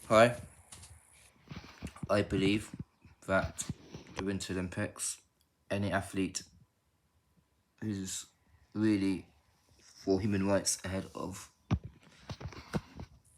Hi, I believe that the Winter Olympics, any athlete who's really for human rights ahead of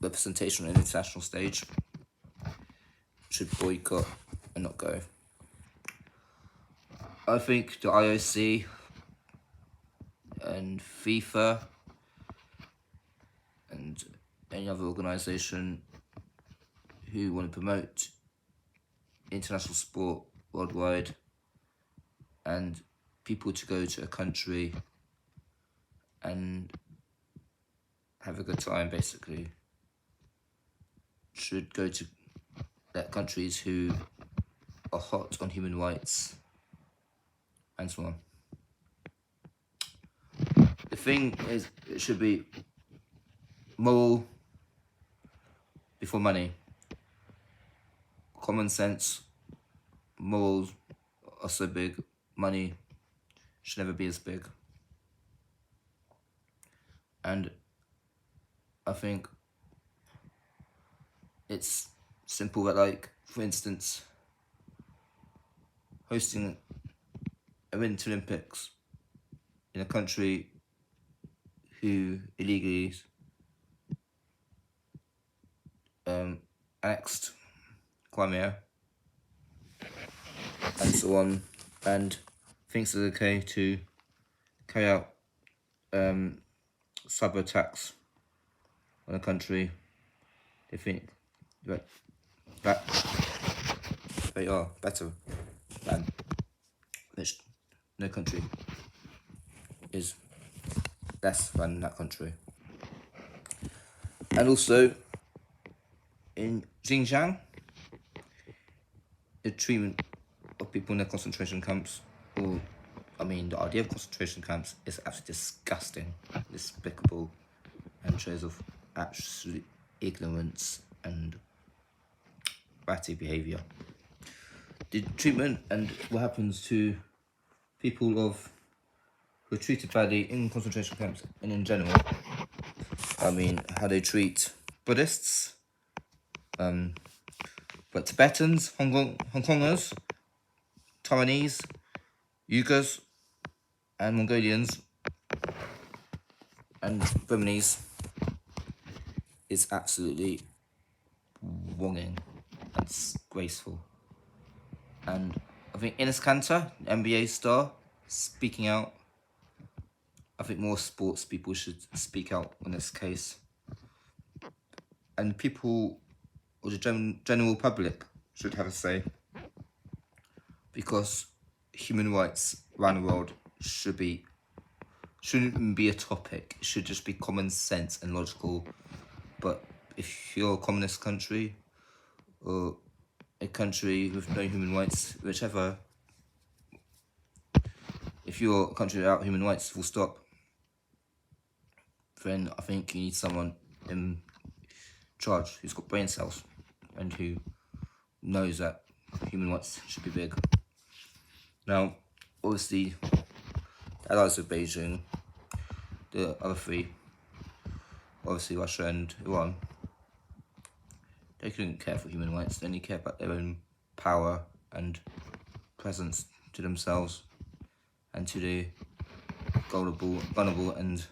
representation on an international stage should boycott and not go. I think the IOC and FIFA and any other organisation who want to promote international sport worldwide and people to go to a country and have a good time basically should go to countries who are hot on human rights and so on. The thing is, it should be moral before money. Common sense, morals are so big, money should never be as big. And I think it's simple that, like, for instance, hosting a Winter Olympics in a country who illegally annexed Crimea and so on, and thinks it's okay to carry out cyber attacks on a country. They think that they are better than which no country is less than that country. And also in Xinjiang, the treatment of people in the concentration camps, the idea of concentration camps is absolutely disgusting, despicable, and shows of absolute ignorance and ratty behaviour. The treatment and what happens to people who are treated badly in concentration camps and in general, how they treat Buddhists, but Tibetans, Hong Kongers, Taiwanese, Uyghurs, and Mongolians, and Burmese is absolutely wronging and disgraceful. And I think Enes Kanter, NBA star, speaking out. I think more sports people should speak out on this case. And people, or the general public, should have a say. Because human rights around the world shouldn't be a topic. It should just be common sense and logical. But if you're a communist country or a country with no human rights, whichever, if you're a country without human rights, full stop, then I think you need someone in charge who's got brain cells and who knows that human rights should be big. Now, obviously, allies of Beijing, the other three, obviously Russia and Iran, they couldn't care for human rights. They only care about their own power and presence to themselves and to the vulnerable and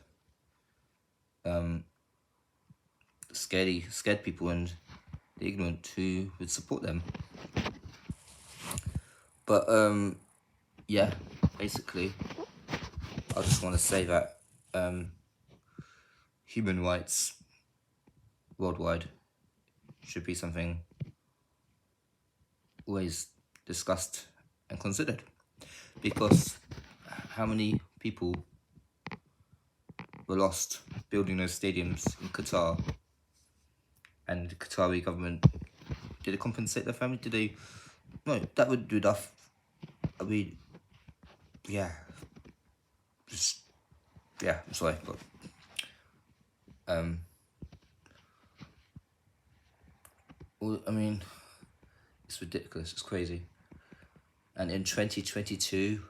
scared people and the ignorant who would support them. But yeah, basically, I just want to say that human rights worldwide should be something always discussed and considered, because how many people were lost building those stadiums in Qatar, and the Qatari government, did they compensate their family? Did they? No, that would do enough. I mean, yeah, I'm sorry, but it's ridiculous. It's crazy. And in 2022,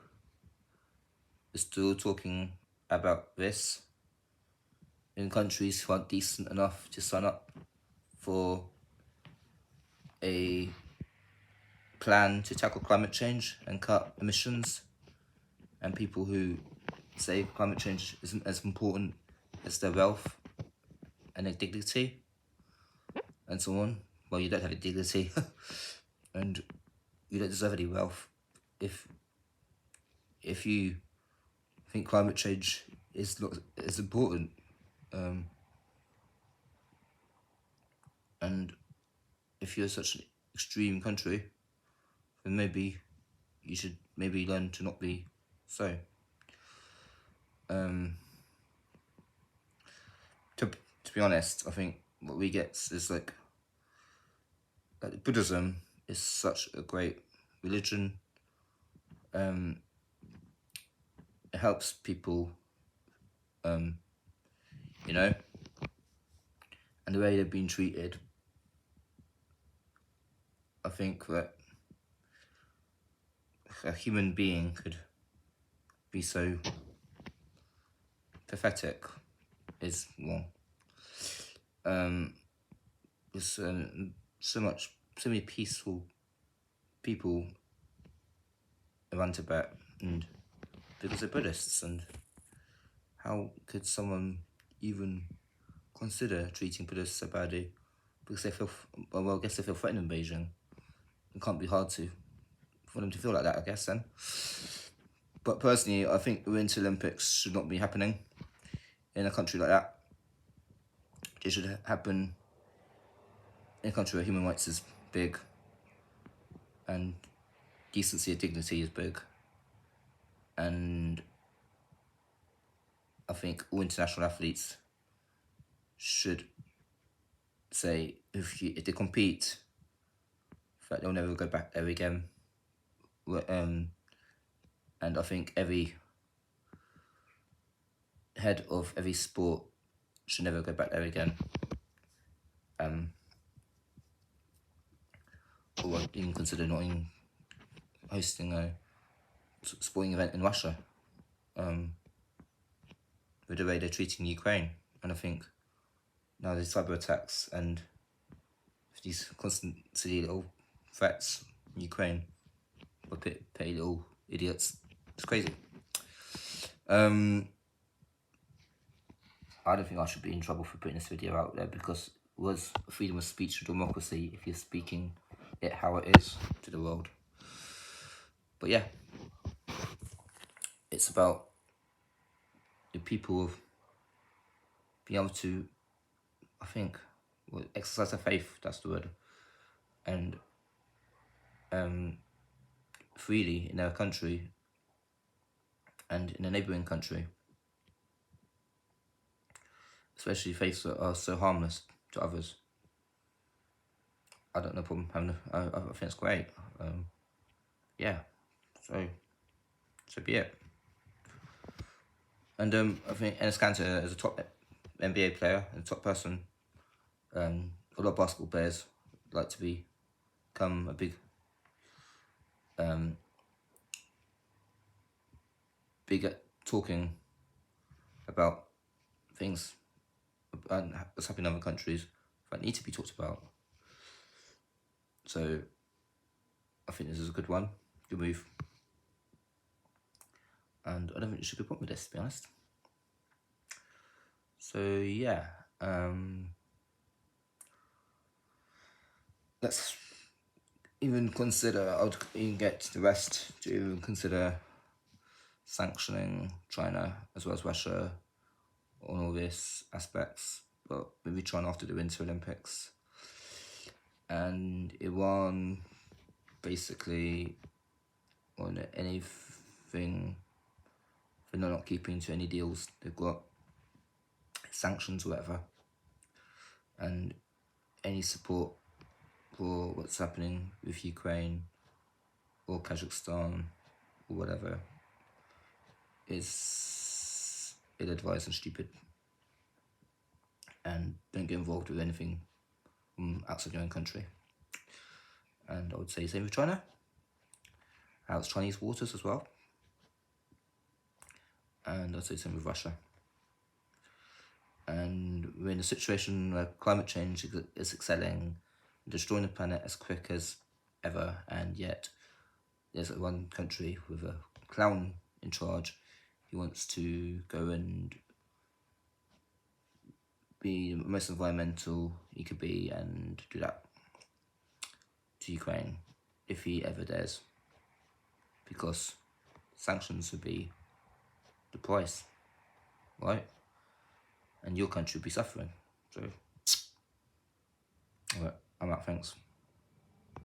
we're still talking about this in countries who aren't decent enough to sign up for a plan to tackle climate change and cut emissions, and people who say climate change isn't as important as their wealth and their dignity and so on. Well, you don't have a dignity and you don't deserve any wealth if you think climate change is not as important. And if you're such an extreme country, then maybe you should learn to not be so. To be honest, I think what we get is like Buddhism is such a great religion. It helps people, you know, and the way they've been treated. I think that a human being could be so pathetic is wrong. There's so many peaceful people around Tibet, and because they're Buddhists, and how could someone even consider treating Buddhists so badly? Because they feel, well, I guess they feel threatened in Beijing. It can't be hard for them to feel like that, I guess, then. But personally, I think the Winter Olympics should not be happening in a country like that. It should happen in a country where human rights is big and decency and dignity is big. And I think all international athletes should say if they compete, that they'll never go back there again. And I think every head of every sport should never go back there again. Or even consider not even hosting a sporting event in Russia. With the way they're treating Ukraine, and I think now there's cyber attacks and these constant silly little threats in Ukraine by petty little idiots. It's crazy. I don't think I should be in trouble for putting this video out there, because it was freedom of speech and democracy if you're speaking it how it is to the world. But yeah, it's about the people of being able to, I think, exercise their faith, that's the word, and freely in their country and in a neighbouring country, especially faiths that are so harmless to others. I don't have no problem having I think it's great. Yeah, so be it. And I think Enes Kanter is a top NBA player and a top person. A lot of basketball players like to become a big at talking about things that's happening in other countries that need to be talked about. So I think this is a good one, good move. And I don't think you should be put with this, to be honest. So yeah, let's even consider, I would even get the West to even consider sanctioning China as well as Russia on all these aspects, but maybe China after the Winter Olympics. And Iran basically on anything, they're not keeping to any deals they've got, sanctions or whatever, and any support for what's happening with Ukraine or Kazakhstan or whatever is ill-advised and stupid, and don't get involved with anything outside your own country. And I would say same with China. It's Chinese waters as well. And I'd say same with Russia. And we're in a situation where climate change is excelling, destroying the planet as quick as ever, and yet there's one country with a clown in charge who wants to go and be the most environmental he could be and do that to Ukraine if he ever dares, because sanctions would be the price, right? And your country would be suffering. So, alright, I'm out, thanks.